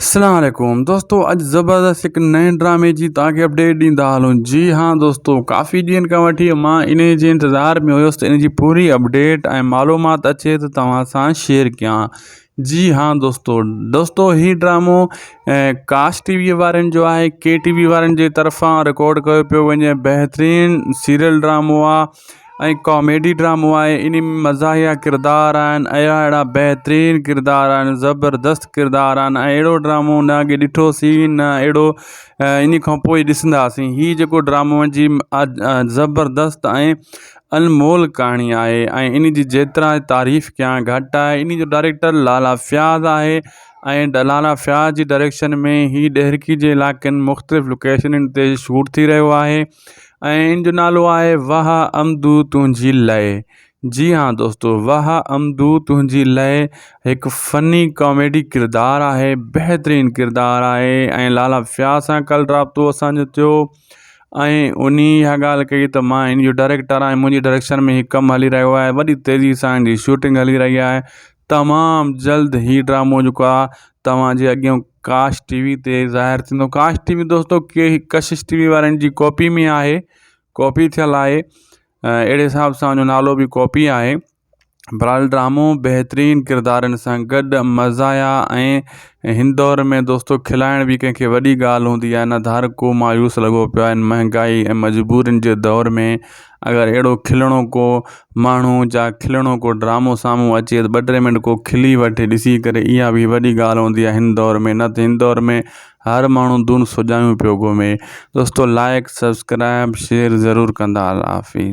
अस्सलाम वालेकुम दोस्तों, अॼु ज़बरदस्त हिकु नए ड्रामे जी तव्हांखे अपडेट ॾींदा हलूं। जी हाँ दोस्तों, काफ़ी ॾींहंनि खां वठी मां इन जे इंतज़ार में हुयुसि त इन जी पूरी अपडेट ऐं मालूमात अचे त तव्हां सां शेयर कयां। जी हाँ दोस्तों हीउ ड्रामो काश टीवी वारनि जो आहे। के टीवी वारनि जे तरफ़ां रिकॉर्ड कयो पियो वञे। बहितरीनु सीरियल ड्रामो आहे ऐं कॉमेडी ड्रामो आहे। इन में मज़ाहिया किरदार आहिनि, अहिड़ा बहितरीनु किरदार आहिनि, ज़बरदस्त किरदार आहिनि ऐं अहिड़ो ड्रामो न अॻे ॾिठोसीं, न अहिड़ो इन खां पोइ ॾिसंदासीं। हीउ जेको ड्रामो जी ज़बरदस्त ऐं अनमोल कहाणी आहे ऐं इन जी जेतिरा तारीफ़ कयां घटि आहे। इन जो डायरेक्टर लाला फयाज़ आहे ऐं लाला फयाज़ जी डायरेक्शन में ही ॾेहरकी जे इलाइक़नि मुख़्तलिफ़ लोकेशननि ते शूट थी रहियो आहे ऐं इन जो नालो आहे वाह अमदू तुंहिंजी लय। जी हाँ दोस्तों, वाह अमदू तुंहिंजी लय हिकु फ़नी कॉमेडी किरदारु आहे, बहितरीनु किरदारु आहे ऐं लाला फयाज़ सां कल्ह राब्तो असांजो थियो ऐं उन इहा ॻाल्हि कई त मां इन जो डायरेक्टर आहियां, मुंहिंजी डायरेक्शन में हीउ कमु हली रहियो आहे, वॾी तेज़ी सां इन जी शूटिंग हली रही आहे। तमामु जल्द ही ड्रामो जेको आहे तव्हांजे अॻियां काश टीवी ते ज़ाहिर थींदो। काश टीवी दोस्तों कशिश टीवी वारनि जी कॉपी में आहे, कॉपी थियल आहे, अहिड़े हिसाब सां उनजो नालो बि कॉपी आहे। बहरहाल ड्रामो बहितरीनु किरदारनि सां गॾु मज़ाया ऐं हिन दौर में दोस्तों खिलाइण बि कंहिंखे वॾी ॻाल्हि हूंदी आहे। न हर को मायूस लॻो पियो आहे। महांगाई ऐं मजबूरियुनि जे दौर में अगरि अहिड़ो खिलणो को माण्हू जा खिलणो को ड्रामो साम्हूं अचे त 2-3 मिंट को खिली वठे ॾिसी करे, इहा बि वॾी ॻाल्हि हूंदी आहे हिन दौर में। न त हिन दौर में हर माण्हू धुन सुॼायूं पियो घुमे। दोस्तों लाइक सब्सक्राइब शेयर ज़रूरु कंदा। अल्लाह हाफ़िज़।